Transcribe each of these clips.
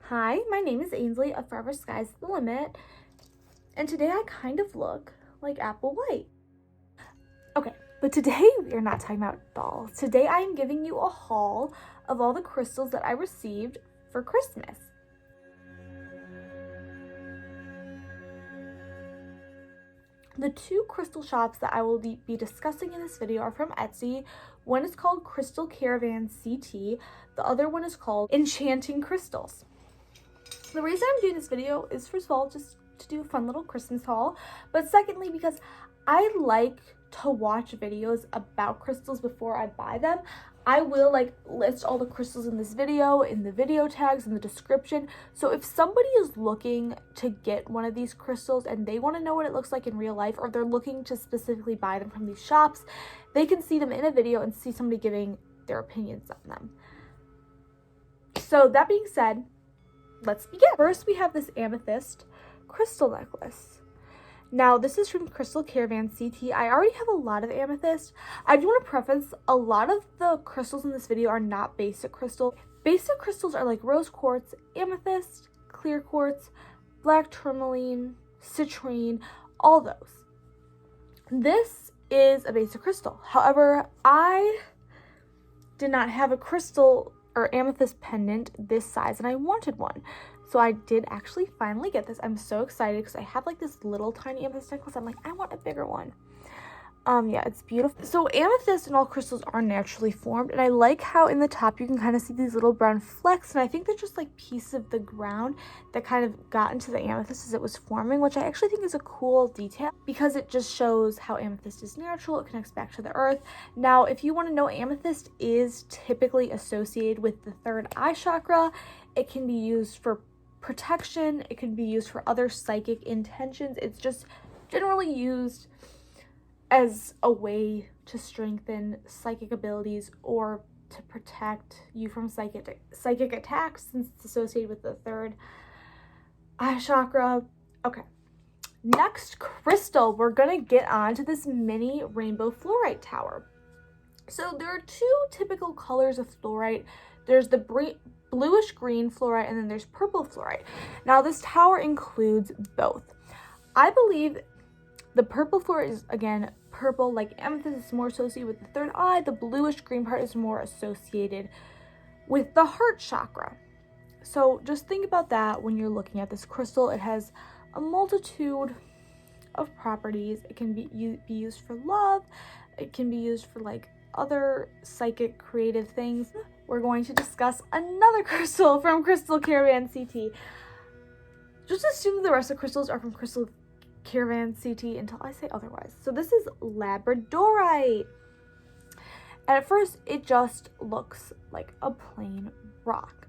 Hi, my name is Ainsley of Forever Sky's the Limit, and today I kind of look like Apple White. Okay, but today we are not talking about dolls. Today I am giving you a haul of all the crystals that I received for Christmas. The two crystal shops that I will be discussing in this video are from Etsy. One is called CrystalCaravanCT, the other one is called EchantingCrystals. The reason I'm doing this video is, first of all, just to do a fun little Christmas haul, but secondly, because I like to watch videos about crystals before I buy them. I will list all the crystals in this video, in the video tags, in the description. So if somebody is looking to get one of these crystals and they want to know what it looks like in real life, or they're looking to specifically buy them from these shops, they can see them in a video and see somebody giving their opinions on them. So that being said, let's begin. First, we have this Amethyst crystal necklace. Now, this is from CrystalCaravanCT. I already have a lot of amethyst. I do want to preface, a lot of the crystals in this video are not basic crystal. Basic crystals are like rose quartz, amethyst, clear quartz, black tourmaline, citrine, all those. This is a basic crystal. However, I did not have a crystal or amethyst pendant this size, and I wanted one. So I did actually finally get this. I'm so excited because I have like this little tiny amethyst necklace. I'm like, I want a bigger one. Yeah, it's beautiful. So amethyst and all crystals are naturally formed, and I like how in the top you can kind of see these little brown flecks, and I think they're just like pieces of the ground that kind of got into the amethyst as it was forming, which I actually think is a cool detail because it just shows how amethyst is natural. It connects back to the earth. Now, if you want to know, amethyst is typically associated with the third eye chakra. It can be used for protection. It can be used for other psychic intentions. It's just generally used as a way to strengthen psychic abilities or to protect you from psychic attacks, since it's associated with the third eye chakra. Okay, next crystal, we're gonna get on to this mini rainbow fluorite tower. So there are two typical colors of fluorite. There's the bluish green fluorite, and then there's purple fluorite. Now this tower includes both. I believe the purple fluorite is, again, purple like amethyst, is more associated with the third eye. The bluish green part is more associated with the heart chakra. So just think about that when you're looking at this crystal. It has a multitude of properties. It can be used for love. It can be used for like other psychic creative things. We're going to discuss another crystal from CrystalCaravanCT. Just assume the rest of the crystals are from CrystalCaravanCT until I say otherwise. So this is Labradorite. And at first it just looks like a plain rock.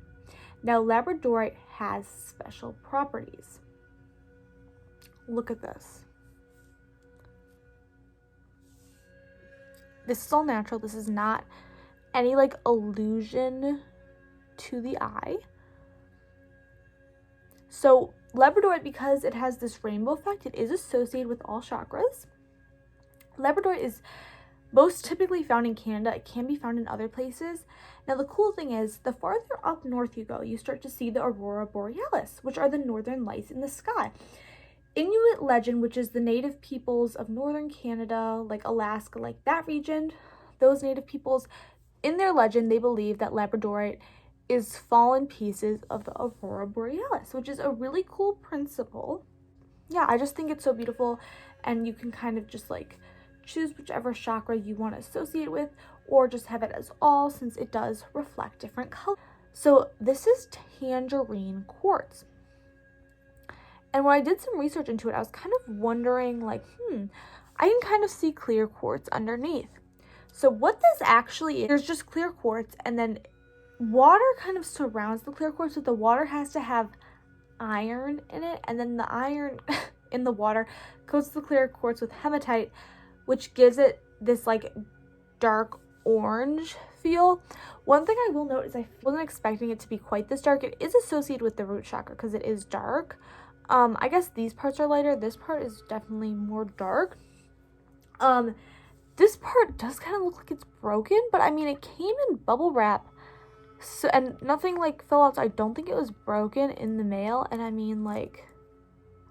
Now Labradorite has special properties. Look at this. This is all natural. This is not any like illusion to the eye. So Labradorite, because it has this rainbow effect, it is associated with all chakras. Labradorite is most typically found in Canada. It can be found in other places. Now the cool thing is, the farther up north you go, you start to see the aurora borealis, which are the northern lights in the sky. Inuit legend, which is the native peoples of northern Canada, like Alaska, like that region, those native peoples, in their legend, they believe that Labradorite is fallen pieces of the aurora borealis, which is a really cool principle. Yeah, I just think it's so beautiful, and you can kind of just like choose whichever chakra you want to associate with, or just have it as all, since it does reflect different colors. So this is Tangerine Quartz. And when I did some research into it, I was kind of wondering like, I can kind of see clear quartz underneath. So what this actually is, there's just clear quartz, and then water kind of surrounds the clear quartz, so the water has to have iron in it, and then the iron in the water coats the clear quartz with hematite, which gives it this like dark orange feel. One thing I will note is I wasn't expecting it to be quite this dark. It is associated with the root chakra because it is dark. I guess these parts are lighter. This part is definitely more dark. This part does kind of look like it's broken, but I mean, it came in bubble wrap So, and nothing like fell out, so I don't think it was broken in the mail. And I mean, like,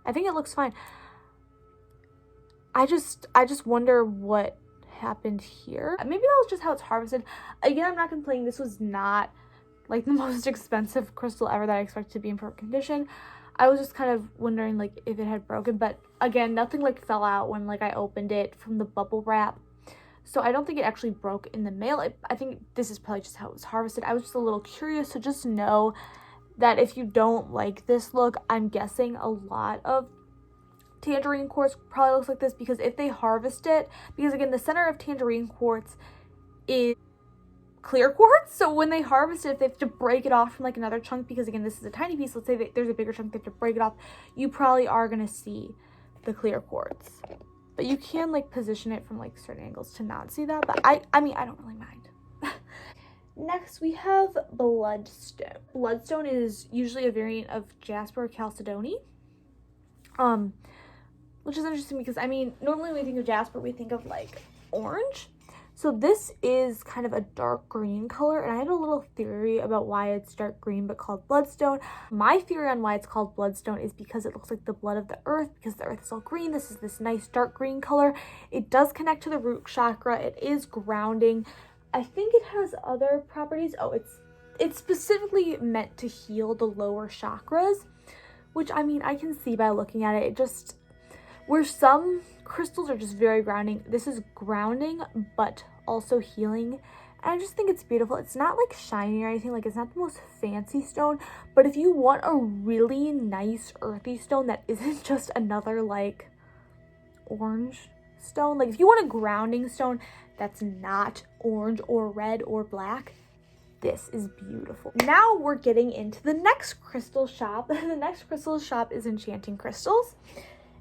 I think it looks fine. I just wonder what happened here. Maybe that was just how it's harvested. Again, I'm not complaining. This was not like the most expensive crystal ever that I expected to be in perfect condition. I was just kind of wondering like if it had broken, but again, nothing like fell out when like I opened it from the bubble wrap. So I don't think it actually broke in the mail. I think this is probably just how it was harvested. I was just a little curious, so just know that if you don't like this look, I'm guessing a lot of Tangerine Quartz probably looks like this, because if they harvest it, because again, the center of Tangerine Quartz is clear quartz, so when they harvest it, if they have to break it off from like another chunk, because again, this is a tiny piece, let's say that there's a bigger chunk, they have to break it off, you probably are going to see the clear quartz. But you can like position it from like certain angles to not see that, but I mean, I don't really mind. Next, we have Bloodstone. Bloodstone is usually a variant of Jasper or Chalcedony. Which is interesting because, I mean, normally when we think of Jasper, we think of like orange. So this is kind of a dark green color, and I had a little theory about why it's dark green but called Bloodstone. My theory on why it's called Bloodstone is because it looks like the blood of the earth, because the earth is all green. This is this nice dark green color. It does connect to the root chakra. It is grounding. I think it has other properties. Oh, it's specifically meant to heal the lower chakras, which, I mean, I can see by looking at it. It just, where some crystals are just very grounding, this is grounding but also healing, and I just think it's beautiful. It's not like shiny or anything, like it's not the most fancy stone, but if you want a really nice earthy stone that isn't just another like orange stone, like if you want a grounding stone that's not orange or red or black, this is beautiful. Now we're getting into the next crystal shop. The next crystal shop is Enchanting Crystals,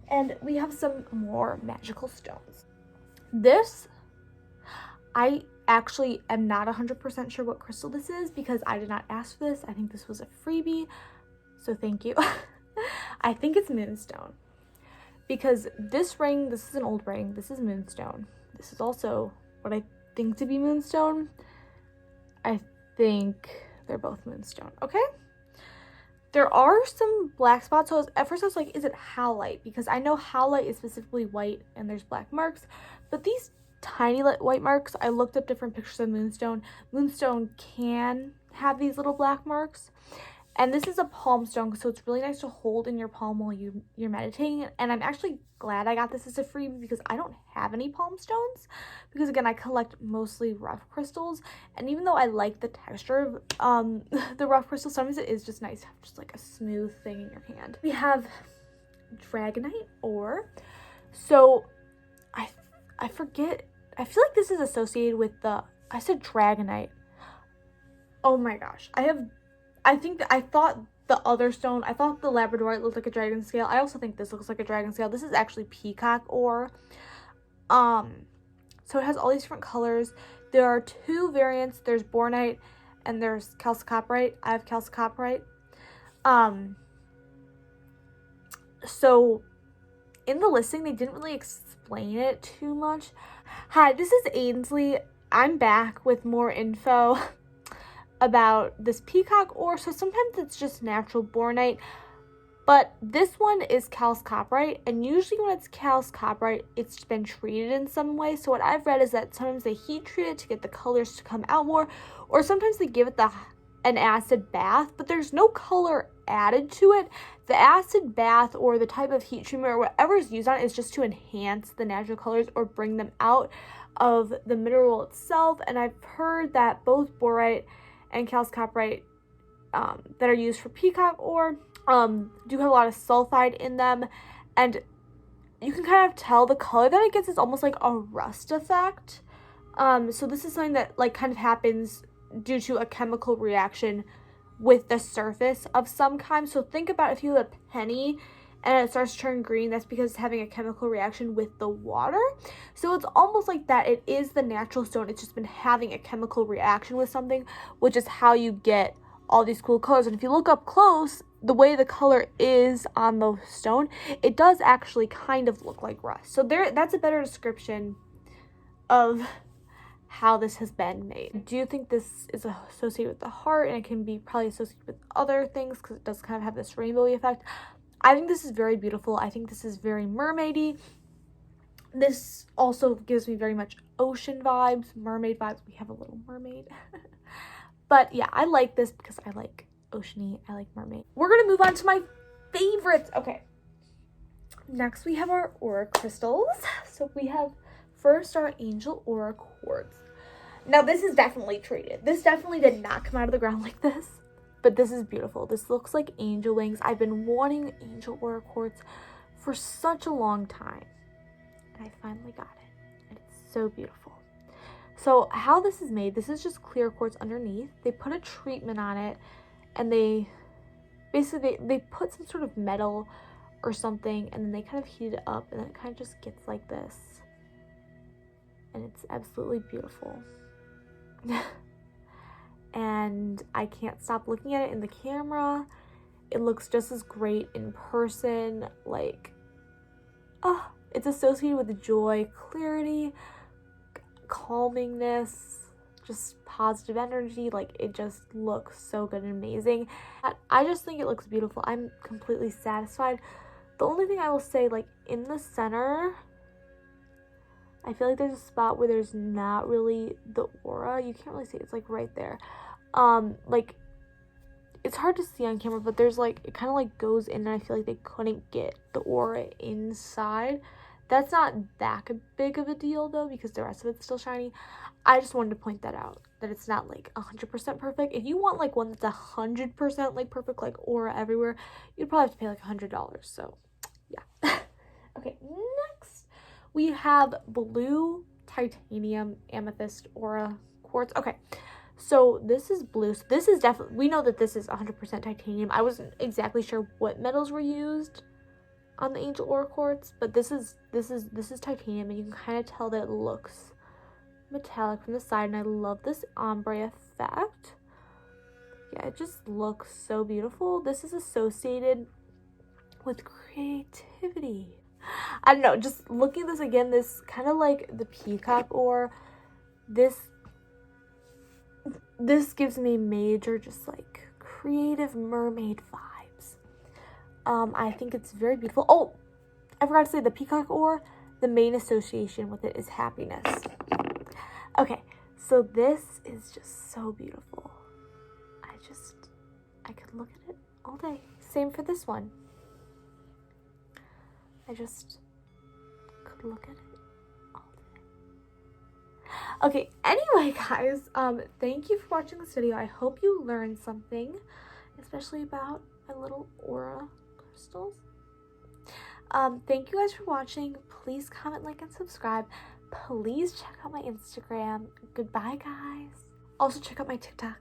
and we have some more magical stones. This, I actually am not 100% sure what crystal this is because I did not ask for this. I think this was a freebie, so thank you. I think it's Moonstone, because this ring, this is an old ring, this is Moonstone. This is also what I think to be Moonstone. I think they're both Moonstone, okay? There are some black spots, so at first I was like, is it howlite? Because I know howlite is specifically white and there's black marks, but these tiny white marks, I looked up different pictures of Moonstone. Moonstone can have these little black marks, and this is a palmstone, so it's really nice to hold in your palm while you're meditating, and I'm actually glad I got this as a freebie because I don't have any palmstones, because again, I collect mostly rough crystals, and even though I like the texture of the rough crystal, sometimes it is just nice to have just like a smooth thing in your hand. We have Dragonite Ore. So I forget, I feel like this is associated with the, I said Dragonite. Oh my gosh, I thought the other stone, I thought the Labradorite looked like a dragon scale. I also think this looks like a dragon scale. This is actually Peacock Ore. So it has all these different colors. There are two variants. There's Bornite and there's Chalcopyrite. I have Chalcopyrite. So in the listing, they didn't really explain it too much. Hi, this is Ainsley. I'm back with more info about this Peacock Ore. So sometimes it's just natural Bornite, but this one is Chalcopyrite, and usually when it's Chalcopyrite, it's been treated in some way. So what I've read is that sometimes they heat treat it to get the colors to come out more, or sometimes they give it an acid bath, but there's no color added to it. The acid bath or the type of heat treatment or whatever is used on it is just to enhance the natural colors or bring them out of the mineral itself. And I've heard that both Borite and Chalcopyrite that are used for Peacock Ore do have a lot of sulfide in them, and you can kind of tell the color that it gets is almost like a rust effect. So this is something that like kind of happens due to a chemical reaction with the surface of some kind. So think about if you have a penny and it starts to turn green, that's because it's having a chemical reaction with the water. So it's almost like that. It is the natural stone. It's just been having a chemical reaction with something, which is how you get all these cool colors. And if you look up close, the way the color is on the stone, it does actually kind of look like rust. So that's a better description of how this has been made. I do think this is associated with the heart, and it can be probably associated with other things because it does kind of have this rainbowy effect. I think this is very beautiful. I think this is very mermaidy. This also gives me very much ocean vibes, mermaid vibes. We have a little mermaid. But yeah, I like this because I like oceany, I like mermaid. We're gonna move on to my favorites. Okay, next we have our aura crystals. So we have first our Angel Aura Quartz. Now this is definitely treated. This definitely did not come out of the ground like this, but this is beautiful. This looks like angel wings. I've been wanting Angel Aura Quartz for such a long time, and I finally got it, and it's so beautiful. So how this is made, this is just clear quartz underneath. They put a treatment on it, and they basically they put some sort of metal or something, and then they kind of heat it up, and then it kind of just gets like this, and it's absolutely beautiful. And I can't stop looking at it in the camera. It looks just as great in person. Like, oh, it's associated with joy, clarity, calmingness, just positive energy. Like, it just looks so good and amazing. I just think it looks beautiful. I'm completely satisfied. The only thing I will say, like, in the center, I feel like there's a spot where there's not really the aura. You can't really see it. It's like right there. Like, it's hard to see on camera, but there's like, it kind of like goes in, and I feel like they couldn't get the aura inside. That's not that big of a deal though, because the rest of it's still shiny. I just wanted to point that out, that it's not like 100% perfect. If you want like one that's 100% like perfect, like aura everywhere, you'd probably have to pay like $100. So yeah. Okay, next we have blue titanium amethyst aura quartz. Okay, so this is blue. So this is definitely, we know that this is 100% titanium. I wasn't exactly sure what metals were used on the Angel Aura Quartz, but this is titanium, and you can kind of tell that it looks metallic from the side, and I love this ombre effect. Yeah, it just looks so beautiful. This is associated with creativity. I don't know, just looking at this again, this kind of like the Peacock Ore, this gives me major just like creative mermaid vibes. I think it's very beautiful. Oh, I forgot to say the Peacock Ore, the main association with it is happiness. Okay, so this is just so beautiful. I could look at it all day. Same for this one. I just could look at it all day. Okay, anyway guys, thank you for watching this video. I hope you learned something, especially about my little aura crystals. Thank you guys for watching. Please comment, like, and subscribe. Please check out my Instagram. Goodbye, guys. Also check out my TikTok.